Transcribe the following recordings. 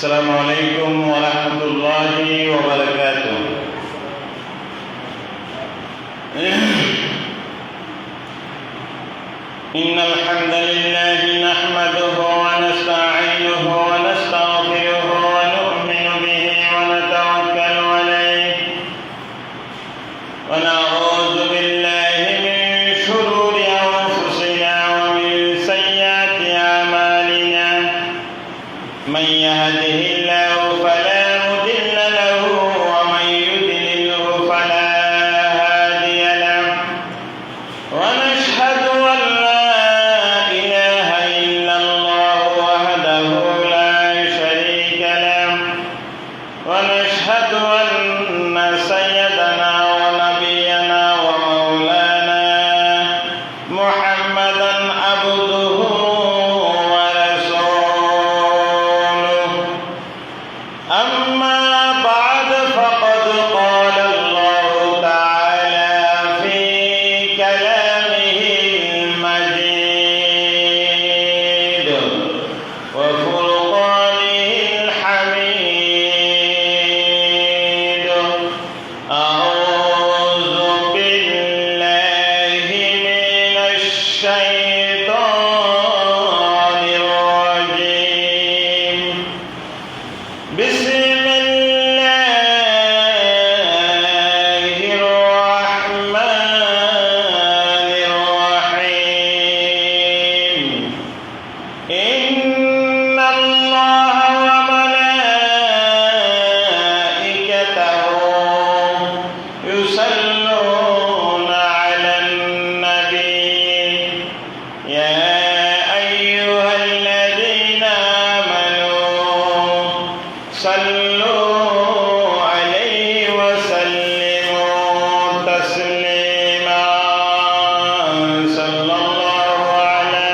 السلام عليكم ورحمة الله وبركاته. إن الحمد لله نحمده ونستعينه ونستغفره ونؤمن به ونتوكل عليه ونعوذ بالله من شرور أنفسنا ومن سيئات أعمالنا. من يهده الله فلا مضل له ومن يضلله فلا هادي له. ونشهد أن لا إله إلا الله وحده لا شريك له. ونشهد أن سيدنا ونبينا ومولانا محمدا عبده ورسوله. أما بعد فقد قال الله تعالى في كلامه المجيد وفرقانه الحميد. أعوذ بالله من الشيطان الرجيم. بسم الله الرحمن الرحيم. إن الله وملائكته يصلون على النبي يا أيها الذين آمنوا صلوا عليه وسلموا تسليما. صلى الله على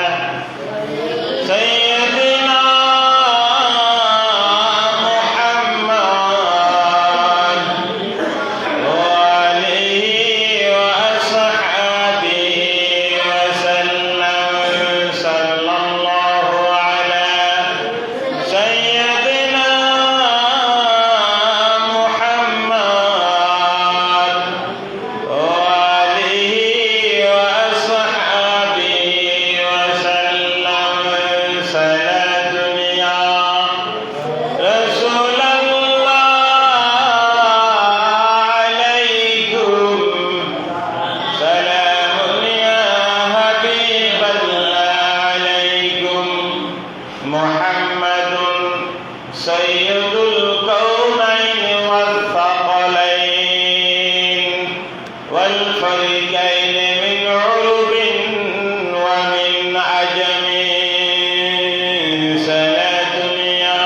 سيدنا محمد وآله وأصحابه وسلم. صلى الله على سيدنا محمد وآله وأصحابه وسلم. صلاة يا رسول الله عليكم. سلام يا حبيب الله عليكم. محمد سيد الكونين والثقلين والفريقين من عرب ومن عجم. صلاة يا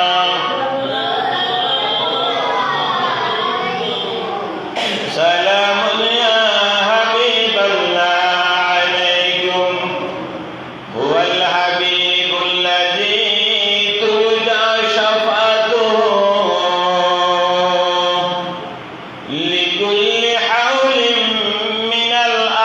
سلام يا حبيب الله عليكم. هو الحبيب الذي ترجى شفاعته لكل حول من الأرض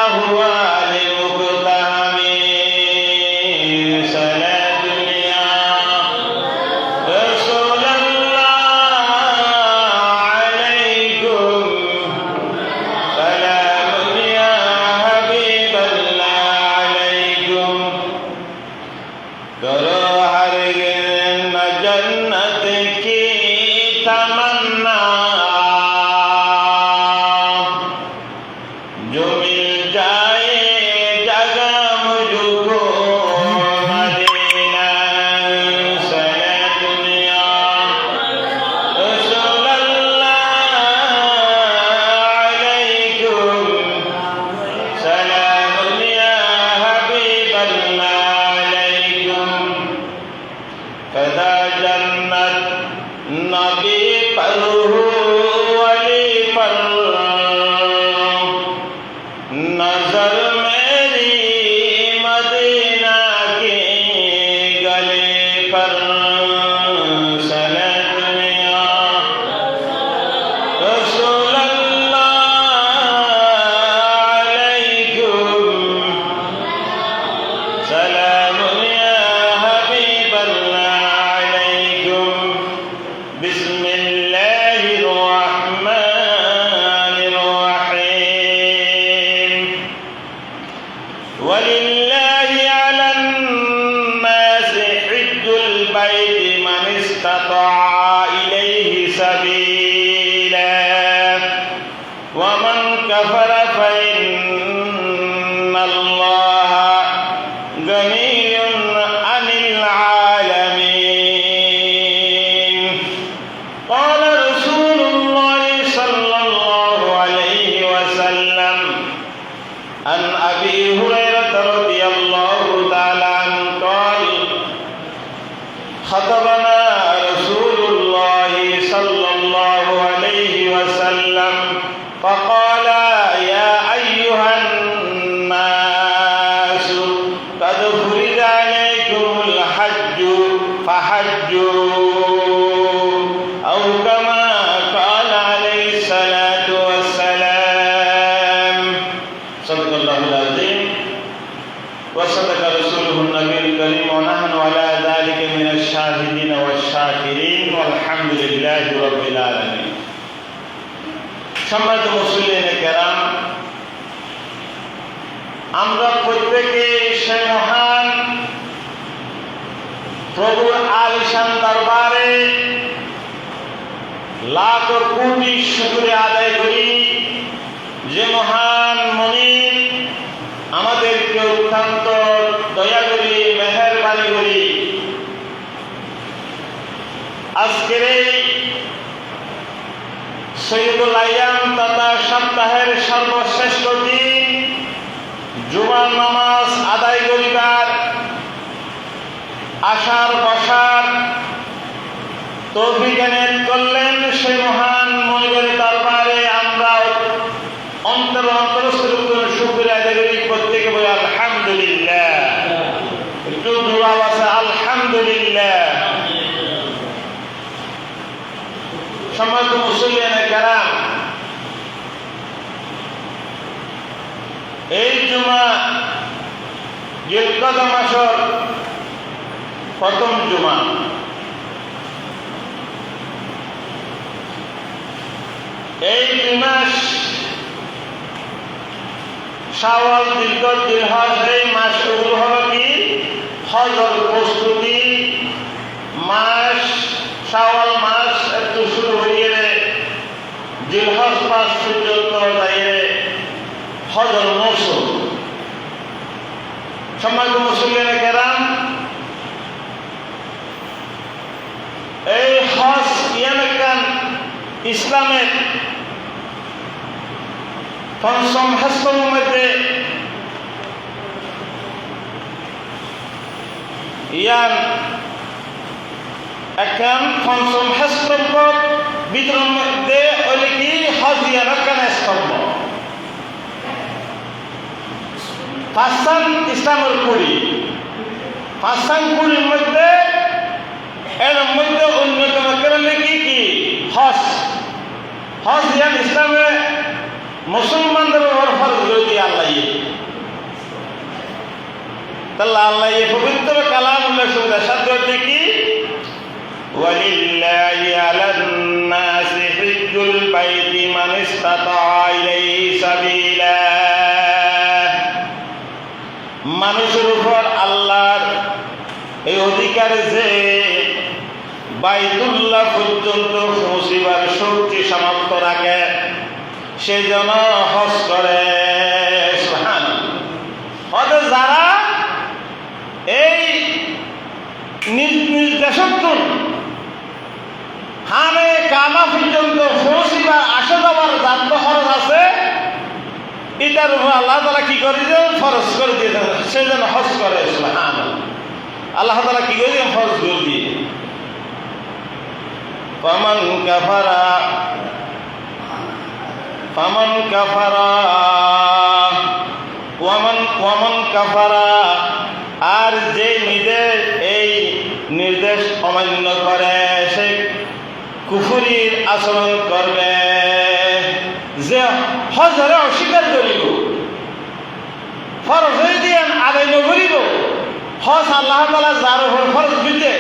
كفر فإن الله غني عن العالمين قال رسول الله صلى الله عليه وسلم عن أبي هريرة رضي الله تعالى عنه قال خطبنا رسول الله صلى الله عليه وسلم فقال يا أيها الناس قد فرض عليكم الحج فحجوا أو كما قال عليه الصلاة والسلام صدق الله العظيم وصدق رسوله النبي الكريم ونحن على ذلك من الشاهدين والشاكرين والحمد لله رب العالمين সম্মানিত মুসলিম কেরাম, আমরা প্রত্যেকে সে মহান প্রভুর আলিশান দরবারে লাখ কোটি শুকরিয়া আদায় করি যে মহান মনিব আমাদেরকে অত্যন্ত দয়া করি মেহেরবানি করি আজকের এই সৈয়দুল আইয়াম তথা সপ্তাহের সর্বশ্রেষ্ঠ দিন জুমার নামাজ আদায় করিবার আশার বসার তৌফিক এনায়েত করলেন সেই মহান মনিবের দরবারে আমরা অন্তরস্থ শুকরিয়া আদায় করি। প্রত্যেকে বলে আলহামদুলিল্লাহ, একটু দোয়া আছে আলহামদুলিল্লাহ। সম্মানিত মুসলিম কেরাম, এই জুমা জিলকদ মাসের প্রথম জুমা। এই 2 মাস শাওয়াল, জিলকদ, জিলহজ, এই মাসগুলো হলো কি হজের প্রস্তুতি মাস। শাওয়াল মাস একটু শুরু হয়ে জিলহজ মাস পর্যন্ত দাঁড়িয়ে হজের মৌসুম। সম্মানিত মুসলিম কেরাম, এই হজ ইয়ান ইসলামের পঞ্চম হাস্তমের মধ্যে ইয়ান এখন পঞ্চম স্তম্ভ ভিতরের মধ্যে ওইলে কি হজ ইয়ান একখান স্তম্ভ। পাঁচটান ইসলামের কুড়ি, পাঁচটান কুড়ির মধ্যে এর মধ্যে অন্যতম কারণে কি হজ। হজ ইয়ান ইসলামে মুসলমানদের উপর ফরজ করে দিয়ে আল্লাহ তাহলে আল্লাহ পবিত্র কালামুল্লাহ সুবিধা সাথে হচ্ছে কি ولله على الناس حج البيت من استطاع إليه سبيلا। মানুষের উপর আল্লাহর এই অধিকার যে বাইতুল্লাহ পর্যন্ত পৌঁছিবার শক্তি সামর্থ্য রাখে সে যেন হজ করে। সুবহানাল্লাহ। যারা এই নিজ নিজ দেশত্বর হামে কামা পর্যন্ত পৌঁছিবার আসা যাওয়ার যাত্র খরচ আছে, এটার উপর আল্লাহ তাআলা কি করে যে ফরজ করে দিয়ে সে যেন হজ করে। সুবহানাল্লাহ। আল্লাহ তাআলা কি করে ফরজ করে দিয়ে ফামান কাফারা আর যে এই নির্দেশ অমান্য করে সে কুফরির আচরণ করবে, যে হজরে অস্বীকার করিব, ফরজ হয়ে দিয়ে আদায় নকরিব। হজ আল্লাহ তাআলা যার উপর ফরজ দিতে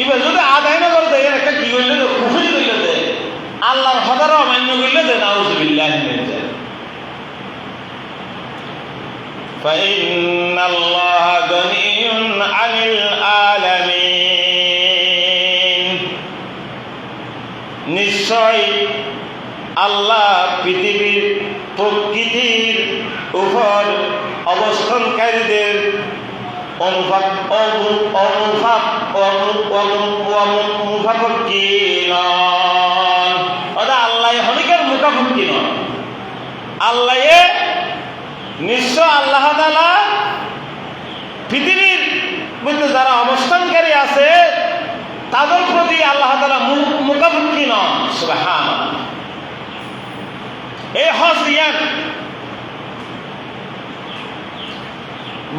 এবার যদি আদায় না করে দেয় একটা কি করলে কুফরি করলে দেয়, আল্লাহর হজরে অমান্য করলে দেয়। নাউযুবিল্লাহ মিন যালিক। فإن الله غني عن العالمين। নিশ্চয় আল্লাহ পৃথিবীর প্রকৃতির উপর অবস্থানকারীদের মুখাপক্ষী নন, আল্লাহ হনিকের মুখাপক্ষী নন। আল্লাহ নিশ্চয় আল্লাহ তাআলা পৃথিবীর মধ্যে যারা অবস্থানকারী আছে তাদের প্রতি আল্লাহ তাআলা মুখাপক্ষী নন। সুবহানাল্লাহ। এই হজ ইয়ান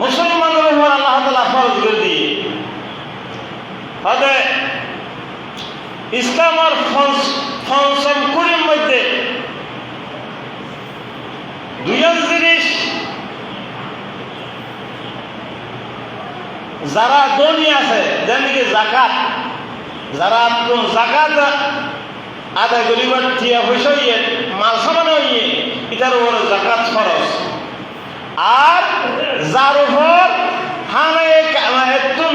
মুসলমানের উপর আল্লাহ তাআলা ফরজ করে দিয়ে হতে ইসলামের পঞ্চম কুড়ির মধ্যে দুইজন জিনিস যারা ধনী আছে যেমনি জাকাত, যারা জাকাত আদায় করিবার টিয়া পয়সা হইয়ে মাল সামান হইয়ে এটার উপর জাকাত খরচ। আর যার উপর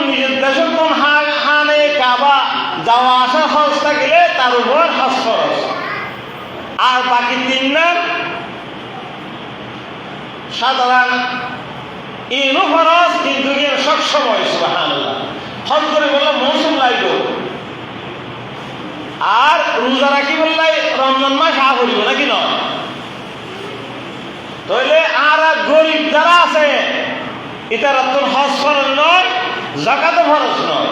নিজের দেশের কোন হানে কাবা যাওয়া আসা খরচ থাকিলে তার উপর হজ খরচ। আর বাকি তিন নাম সাধারণ ইনু খরচ, কিন্তু সবসময় সুবহানাল্লাহ হজ করে বললাম মৌসুম লাগবে। আর রোজা রাখি বললে রমজান মাস হা করিব নাকি নয়? তাহলে আর গরিব যারা আছে এটার তোর হজ ফরজ নয়, জাকাতও ফরজ নয়,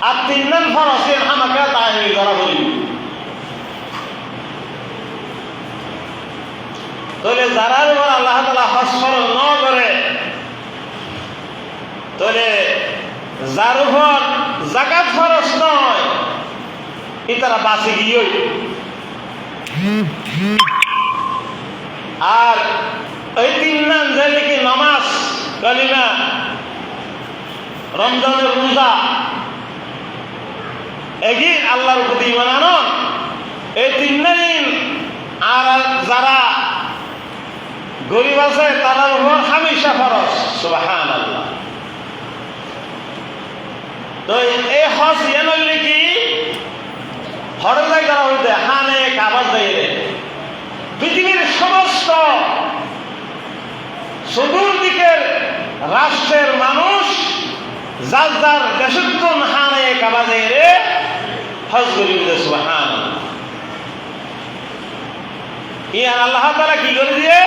আর তিন নাম ফরজ আমাকে তাই ধরা করিব। তাহলে যারা আল্লাহ তাআলা হজ ফরজ ন করে, তাহলে যার উপর জাকাত ফরজ নয় এটারা বাঁচি গিয়ে। আর এই তিন নাম যেদিকে নামাজ, কালিমা, রমজানের রোজা, এগিয়ে আল্লাহর প্রতি ঈমান আনন, এই তিন দিন। আর যারা গরিব আছে তাদের উপর হামেশা ফরজ। সুবহানাল্লাহ। তো এই হজ ইয়ান হইলে কি হরে যাই তারা হইতে হানে কাবার যাইলে পৃথিবীর সমস্ত চতুর্দিকের রাষ্ট্রের মানুষ যার যার দেশের কোন হানে কাবা যাইলে হজ করিবে। সুবহানাল্লাহ। ইয়ান আল্লাহ তাআলা কি করে দিয়ে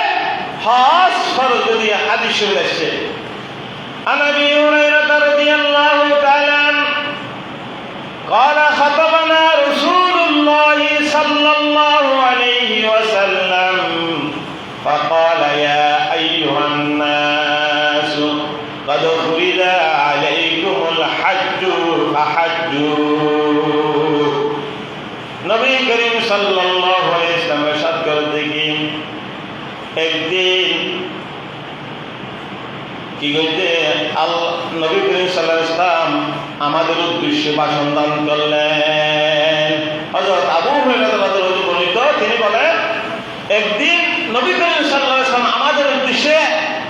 হজ ফরজ দিয়ে হাদিস শরীফ আছে। عن ابي هريره رضي الله تعالى عنه قال خطبنا رسول الله صلى الله عليه وسلم فقال يا ايها الناس قد فرض عليكم الحج فحجوا। নবী করিম সাল্লাল্লাহু আলাইহি ওয়াসাল্লাম ইরশাদ করতে কি একদিন কি বলতে নবী করিম সাল্লাল্লাহু আলাইহি ওয়াসাল্লাম আমাদের উদ্দেশ্যে ভাষণ দান করলেন। হযরত আবু হুরায়রা রাদিয়াল্লাহু আনহু বর্ণিত, তিনি বলেন একদিন নবী করিম সাল্লাল্লাহু আলাইহি ওয়াসাল্লাম আমাদের উদ্দেশ্যে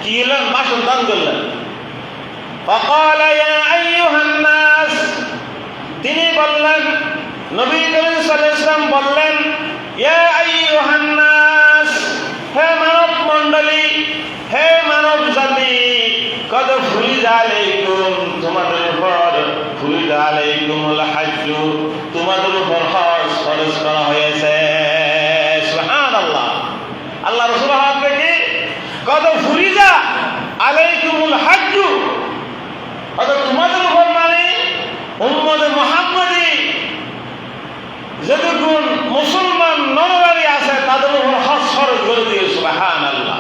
কি বললেন, ভাষণ দান করলেন। فقال يا ايها الناس, তিনি বললেন, নবী করিম সাল্লাল্লাহু আলাইহি ওয়াসাল্লাম বললেন ইয়া আইয়ুহান নাস, হে মানব মণ্ডলী, হে মানব জাতি, কদ ফুরিদা আলাইকুম, তোমাদের উপর ফুরিদা আলাইকুমুল হজ্জ, তোমাদের উপর হজ ফরজ করা হয়েছে। সুবহানাল্লাহ। আল্লাহ রাসূল বলেন কি কদ ফুরিদা আলাইকুমুল হজ্জ, অর্থাৎ তোমাদের উপর মানে উম্মতে মুহাম্মাদি যতগুণ মুসলমান নরনারী আছে তাদের উপর হজ ফরজ করে দিয়েছে। সুবহানাল্লাহ।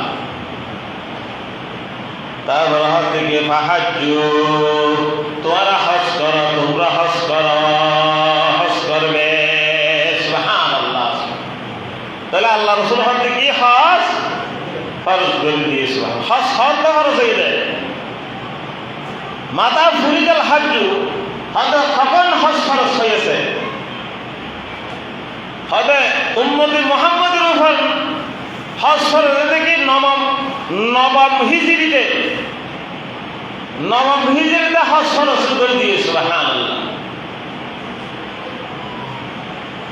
তারপর হজ থেকে ফাহাজ্জু, তোমরা হজ করো, তোমরা হজ করো, হজ করবে। সুবহানাল্লাহ। তাহলে আল্লাহ রাসূল হজ থেকে হজ ফরজ করে দিয়েছে। হজ ফরজ হয়ে যায়। মাতা ফুরিদাল হজ্জু, তখন হজ ফরজ হয়েছে। হবে উম্মতে মুহাম্মাদের উপর হজ ফরজ থেকে নবম হিজরিতে হজ ফরজ করে দিয়েছে। সুবহানাল্লাহ।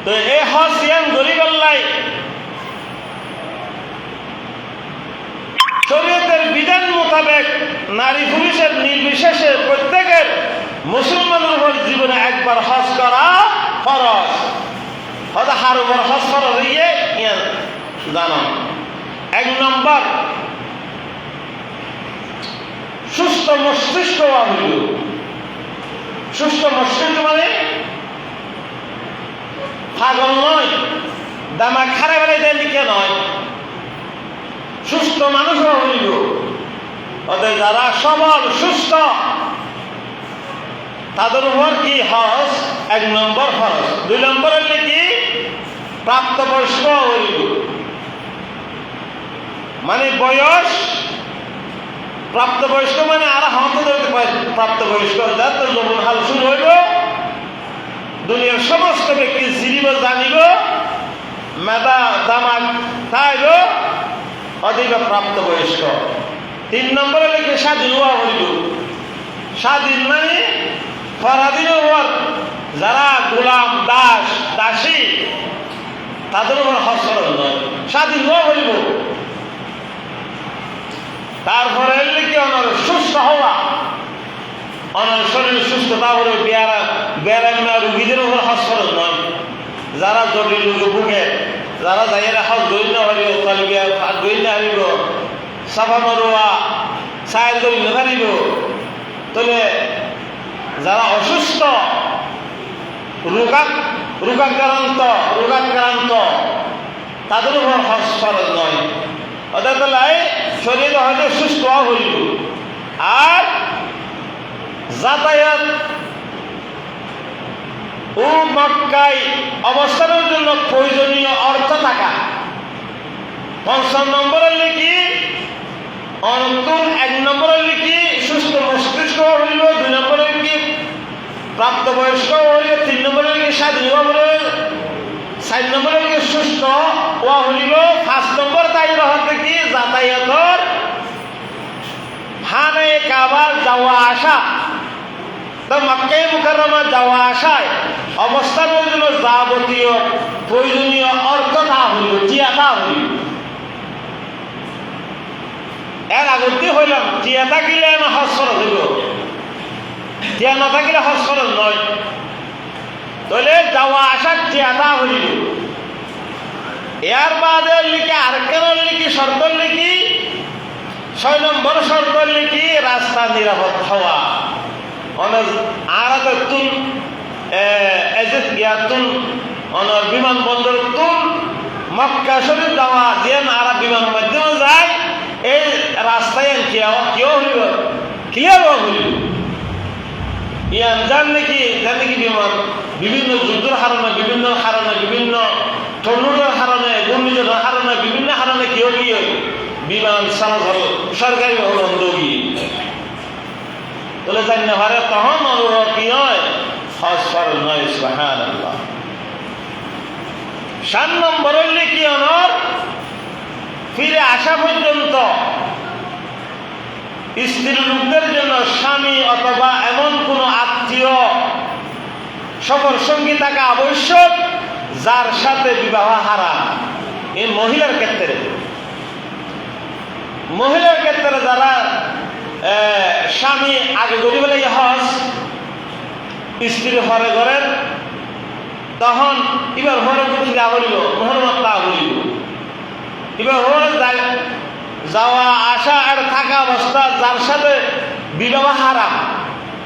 তো এই হজ ইয়ান গরিব আল্লাহ মোতাবেক নারী পুরুষের নির্বিশেষে প্রত্যেকের মুসলমানের উপর জীবনে একবার হজ করা ফরজ। হয়তো হার উপর হজ ফরজ হইয়ে জানো। 1 নম্বর, সুস্থ মস্তিষ্ক হইল। সুস্থ মস্তিষ্ক মানে পাগল নয়, দামাগ খারাপ বেলায় দেয় দিকে নয়, সুস্থ মানুষ হইল। ওদের যারা সবল সুস্থ তাদের উপর কি হজ 1 নম্বর ফরজ। 2 নম্বর হইলে কি প্রাপ্তবয়স্ক হইল, মানে বয়স প্রাপ্তবয়স্ক মানে আর হাতে ধরতে পারে। প্রাপ্তবয়স্ক যাতে যখন হাল শুরু হইল, দুনিয়ার সমস্ত ব্যক্তি জিরিব জানিব, মেধা দামাগ খাইব, অধিক প্রাপ্তবয়স্ক। 3 নম্বরে লিখে স্বাধীন হওয়া হইল। স্বাধীন মানে পরাধীনের উপর যারা গোলাম দাস দাসী তাদের উপর হজ ফরজ নয়, স্বাধীন হওয়া হইব। তারপরে লিখে অনর সুস্থ হওয়া, অনর শরীর সুস্থতা হলে বেড়াইনা রুগীদের উপর হজ ফরজ নয়। যারা জটিল রোগে ভুগে, যারা যাইয়েরা হজ গই না পারিব, তালিকা গই না হারিব, সাফা মরোয়া সাইল গই না পারিব, তাহলে যারা অসুস্থ রোগাক্রান্ত তাদের উপর হজ ফরজ নয়। অর্থাৎ শরীর হয়তো সুস্থ হইল। আর যাতায়াত ও মক্কায় অবস্থানের জন্য প্রয়োজনীয় অর্থ থাকা। 5 নম্বরের লিখি অনন্তর। 1 নম্বরের লিখি সুস্থ মস্তিষ্ক হইল। 2 নম্বরের কি প্রাপ্তবয়স্ক হইল। 3 নম্বরের লিখি স্বাধীন হইল। 4 নম্বরের লিখি সুস্থ হওয়া হইল। 5 নম্বর তাই হতে কি যাতায়াতর হানে কাবার যাওয়া আসা। তো মক্কা মুকাররমা যাওয়া আসায় অবস্থানের জন্য যাবতীয় প্রয়োজনীয় অর্থ তা হইল, টিয়াটা হইল। এর আগতে হইলাম টিয়া থাকিলে না হজ ফরজ হইল, টিয়া না থাকিলে হজ ফরজ নয়। তাহলে যাওয়া আসার টিয়াটা হইল। এর বাদে লিখে আরকানের লিখি শর্তর লিখি 6 নম্বর শর্তর লিখি রাস্তা নিরাপদ হওয়া। বিমানবন্দর তুন মক্কা শরীফ যাওয়া দিয়ে আর বিমান মাধ্যমে যায়, এই রাস্তায় কেউ হইব ক্লিয়ার হইল। ইয়ান যান নাকি বিমান বিভিন্ন যুদ্ধের হারণে, বিভিন্ন টর্নেডোর হারণে, ঘূর্ণিঝড়ের হারণে, বিভিন্ন হারণে কেউ গিয়ে বিমান চলাচল সরকারি বন্ধ গিয়ে তাহলে জানি না পারে, তখন অনুভব কি হয় হজ ফরজ নয়। সুবহানাল্লাহ। 7 নম্বর হইলে কি অনর ফিরে আসা পর্যন্ত স্ত্রী লোকদের জন্য স্বামী অথবা এমন কোন আত্মীয় সফর সঙ্গী থাকা আবশ্যক যার সাথে বিবাহ হারাম। এই মহিলার ক্ষেত্রে যারা স্বামী আগে গড়ি বলে হজ, স্ত্রী ঘরে ঘরের, তখন এবার ঘরে ফিরা হইল, মোহরমত তা হইল। এবার ঘরে যাওয়া আসা আর থাকা অবস্থা যার সাথে বিবাহ হারাম,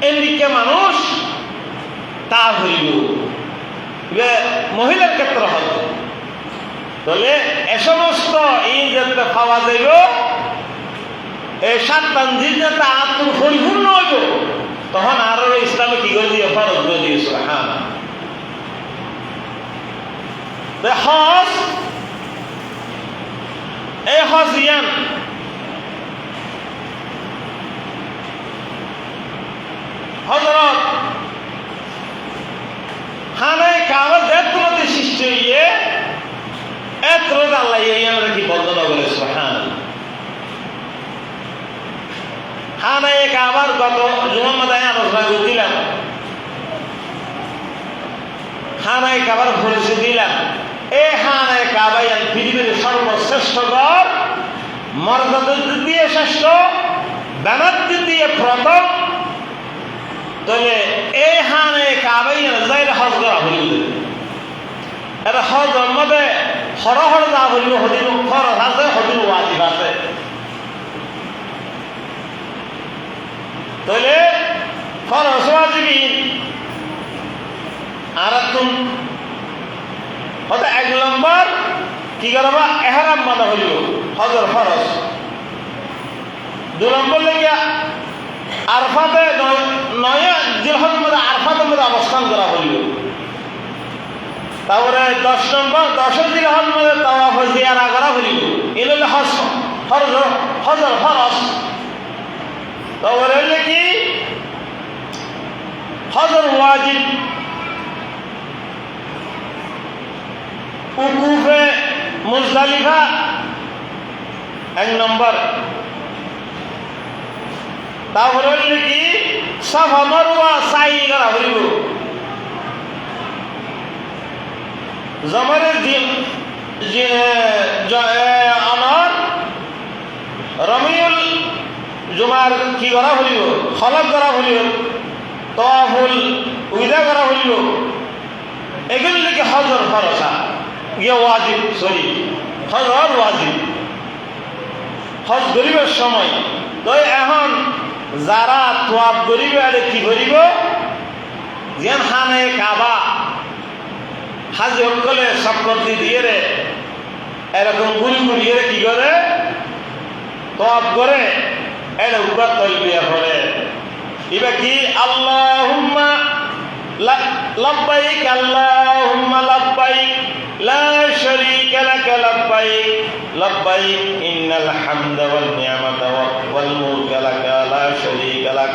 এদিকে মানুষ তা হইল। মহিলার ক্ষেত্রে হবে। তাহলে এ সমস্ত এই যাতে পাওয়া যাইব, এই 7টা দিন যাতে আত্ম পরিপূর্ণ হইব, তখন আরো ইসলামে কি করে দিয়ে ফরজ করে দিয়েছে। হ্যাঁ, হজ এই হজ ইয়ান হযরত খানায় কাবা দেবতুলতে সৃষ্টি হইয়ে এত রোজ আল্লাহ ইয়ান কি বর্ণনা করে। সুবহানাল্লাহ। খানায় কাবার গত জুমায় আলোচনা করছিলাম, খানায় কাবার পরিচয় দিলাম। এই খানায় কাবা পৃথিবীর সর্বশ্রেষ্ঠ ঘর, মর্যাদা দিয়ে শ্রেষ্ঠ, বেনাত্তি দিয়ে প্রথম তাহলে এই হানে কাবাই যাই হজ করা হইল এটা হজ মধ্যে হরহর যা হইল হদিন খরচ আছে হদিন ওয়াজিব আছে তাহলে খরচ ওয়াজিবি আর তুমি হতে 1 নম্বর কি করবা এহরাম বাঁধা হইল হজর খরচ 2 নম্বর লেগে আরফাতে 9 জিলহজের মধ্যে আরফাতের মধ্যে অবস্থান করা হইল তারপরে 10 নম্বর 10 জিলহজের মধ্যে তাওয়াফ জিয়ারা করা হইল এগুলো হজ হজর খরচ তারপরে হইলে কি হজর ওয়াজিব উকুফে মুজদালিফা 1 নম্বর তারপরে হইলে কি সাফা মারওয়া সাই করা হইল জমারের দিন আমার রমিউল জুমার কি করা হইল খলক করা হইল তাওয়াফুল উইদা করা হইল এগুলো লিখে হজর খরচা ইয়ে ওয়াজিব সরি হজর ওয়াজিব হজ গরিবের সময় তো এখন যারা তোয়াব করিবে আর কি করিব যেন হানে কাবা হাজি সকলে সম্পত্তি দিয়ে রে এরকম গুলি গুলিয়ে কি করে তোয়াব করে এটা উপর তলবিয়া করে এবার কি আল্লাহুম্মা লাব্বাইক আল্লাহুম্মা লাব্বাইক লা শারীকা লাক লাব্বাইক লাব্বাইক ইন্নাল হামদা ওয়াল নি'মাতা ওয়াল মুলকা লাক লা শারীকা লাক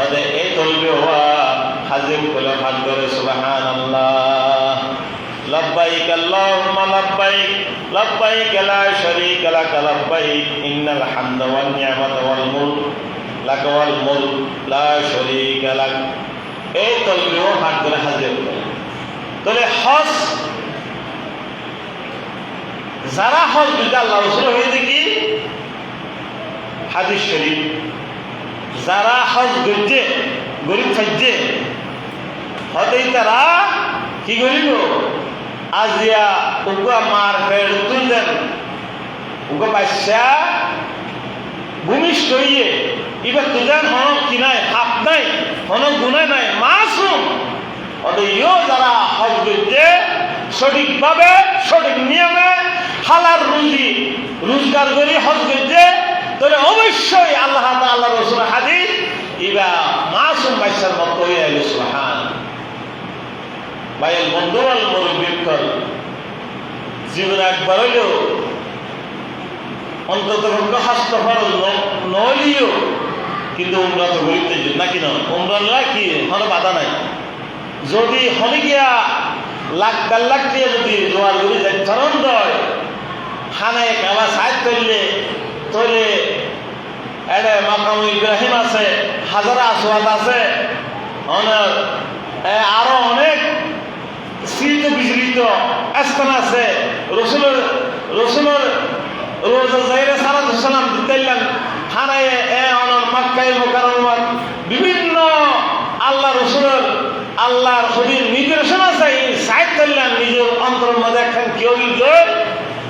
ওদে এই তলবিয়া হওয়া হাজিম কলে হাত ধরে সুবহানাল্লাহ লাব্বাইক আল্লাহুম্মা লাব্বাইক লাব্বাইক লা শারীকা লাক লাব্বাইক ইন্নাল হামদা ওয়ান নি'মাতা ওয়াল মুলক লাক ওয়াল মুলক লা শারীকা লাক এই তলবিয়া হাত ধরে হাজিম করে তাহলে হজ যারা হজ দিতে আল্লাহ রাসূল হইতে কি হাদিস শরীফ যারা হজ করছে গরিব থাকছে হতেই তারা কি করিব আজিয়া উগা মার ফের তুললেন উগা বাচ্চা ভূমিষ্ঠ হইয়ে এবার তুলেন হনক কি নাই হাত নাই হনক গুণায় নাই মাসুম অতএব যারা হজ করছে সঠিকভাবে সঠিক নিয়মে হালাল রুজি রোজগার করে হজ করছে তাহলে অবশ্যই আল্লাহ তাআলা রাসূল হাদিস ইবা মাসুম বাচ্চার মতো হয়ে গেল সুবহান ভাইয়ের বন্ধুরাল মুরব্বিকল জীবনে একবার হইলেও অন্তত হস্ত খরচ নলিও কিন্তু উমরা তো গরিবদের জন্য নাকি না উমরা কি কোনো বাধা নাই যদি হলে গিয়া লাখ 1.5 লাখ দিয়ে যদি জোয়ার গরি যায় চরণ দেয় খানে কাবা সাইড করলে তৈলে এটা মাকাম ইব্রাহিম আছে হাজারা আসওয়াদ আছে আরো অনেক স্মৃত বিজড়িত স্থান আছে রসুলের রোজা যাইরে সালাম দিতেন খানায় মক্কায় মুকাররমাত বিভিন্ন আল্লাহ রসুলের আল্লাহর খুবই নিদর্শন আছে সাইড করলেন নিজের অন্তরের মধ্যে একখান কেউ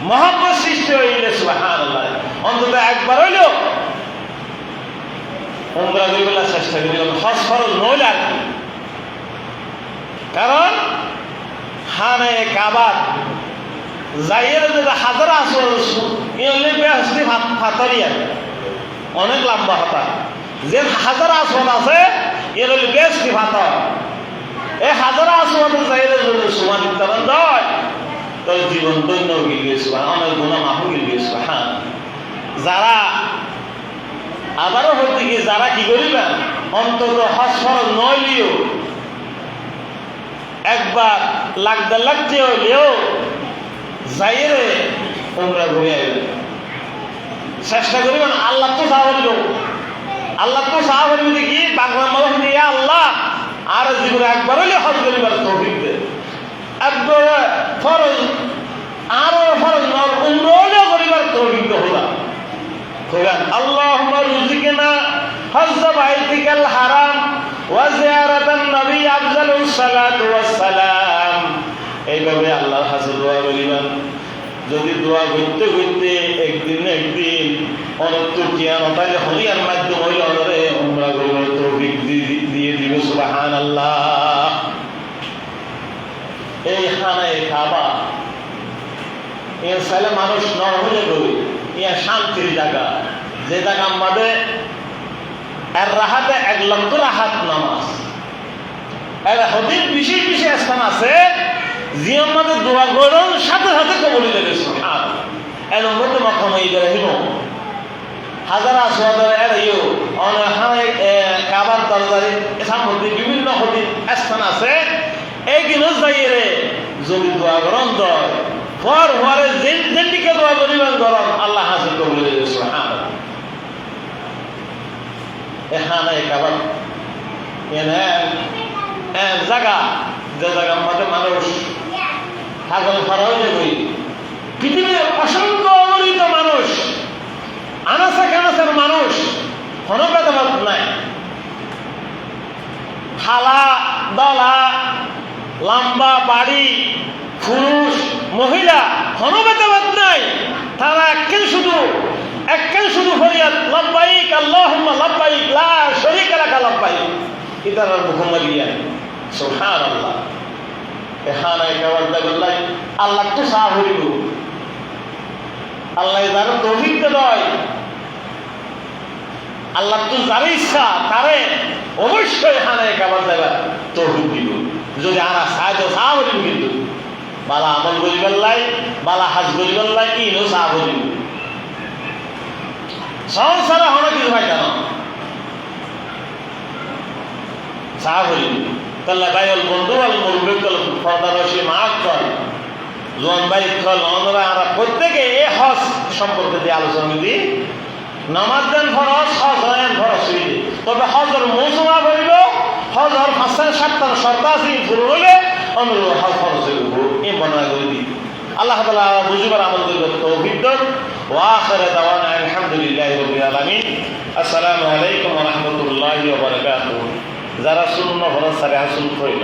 মহব্বত সৃষ্টি হইলে সুবহানাল্লাহ অন্তত একবার হইল উমরা করিবেলা চেষ্টা করিবেন হজ ফরজ নইল আর কি কারণ খানে কাবার যাইয়ের যদি হাজার আসর ইলে বেহস্তি ফাতরিয়া অনেক লম্বা হতা যে হাজার আসর আছে এর হলে বেহস্তি ফাতর এই হাজার আসর যাইলে যদি সমান উত্তরণ দেয় তোর জীবন দৈন্য গিয়েছে অনেক গুণা মাফ গিয়েছে হ্যাঁ যারা আবারও হইতে গিয়ে যারা কি করিবেন অন্তত হজ ফরজ নইলেও একবার লাখ 1.5 লাখ হইলেও যাইরে উমরা ঘুরে আসবেন চেষ্টা করিবেন আল্লাহ তো চাওয়াইল আল্লাহ তো চাওয়াইল কি বাংলা মানুষ দিয়ে আল্লাহ আর জীবনে একবার হইলে হজ করিবার তৌফিক দেয় একবার ফরজ আরো ফরজ উমরা হলেও করিবার তৌফিক হল খুবেন আল্লাহুম্মা রুজিকনা হজ্জা বাইতিকাল হারাম ওয়া জিয়ারাতান নবী আফজালুস সালাতু ওয়াস সালাম। এইভাবে আল্লাহর কাছে দোয়া করিবেন। যদি দোয়া করতে করতে একদিন অনন্ত কিয়ামতের হরিয়ার মাধ্যমে হইল রে উমরা করার তৌফিক দিয়ে দিবে সুবহানাল্লাহ। এই খানায় কাবা এর ছেলে মানুষ নরহলে করি ইয়া শান্তির জায়গা, যে জায়গা আমাদের এর রাহাতে 1 লক্ষ রাহাত নামাজ এর হদিন বিশেষ বিশেষ স্থান আছে যে আমাদের দোয়া করার সাথে সাথে কবুল হয়ে গেছে। এর মধ্যে মাকাম ইব্রাহিম হাজার আসওয়াদের এরিও অনহায় কাবার দরজারে সামনে বিভিন্ন হদিন স্থান আছে। এই জিনিস যাইরে যদি দোয়া করেন দয় পর হওয়ারে যেদিকে দোয়া করিবেন গরম আল্লাহ হাসিল কবুল হয়ে গেছে। এখানে কাবার জায়গা যে জায়গার মধ্যে মানুষ পাগল করা হয়ে যাবে। পৃথিবীর অসংখ্য অগণিত মানুষ, আনাচে কানাচের মানুষ, কোনো ভেদাভেদ নাই। খালা দলা লম্বা বাড়ি পুরুষ মহিলা কোনো ভেদাভেদ নাই। তারা এককেল শুধু ফরিয়াদ লাব্বাইক আল্লাহুম্মা লাব্বাইক লা শারীকা লাকা লাব্বাইক ইদারার মুহাম্মাদিয়া সুবহানাল্লাহ। এখানে কাবার দাবিল্লাহ আল্লাহ তো সাহ হইল, আল্লাহ যার তৌফিক দেয়, আল্লাহ তো যার ইচ্ছা তারে অবশ্যই এখানে কাবার দেবার তৌফিক দিব। যদি আনা সাহায্য সাহ হইল কিন্তু বালা আমল করিবার লাই বালা হাজ করিবার লাই ইনো সাহ হইল সহজ ছাড়া হলো কিছু ভাই কেন সাহ হইল তাহলে বাইল বন্ধু আল মুরব্বিকল ফরদারশি মাফ কর জোয়ান ভাই কল আমরা প্রত্যেকে এই হজ সম্পর্কে দিয়ে আলোচনা দিই। নামাজ দেন ফরজ, হজ দেন ফরজ হইলে তবে হজর মৌসুমা বলিল হজর 5-7টা শর্ত আছে পূরণ হইলে অনুরূপ হজ ফরজ হইব এই বর্ণনা করে দিই। আল্লাহ তাআলা বুঝবার আমল করবে তৌফিক দান। ওয়া আখিরু দাওয়ানা আলহামদুলিল্লাহি রাব্বিল আলামিন। আসসালামু আলাইকুম ওয়া রাহমাতুল্লাহি ওয়া বারাকাতুহু। যারা শূন্য ফরজ সারে হাসিল করিল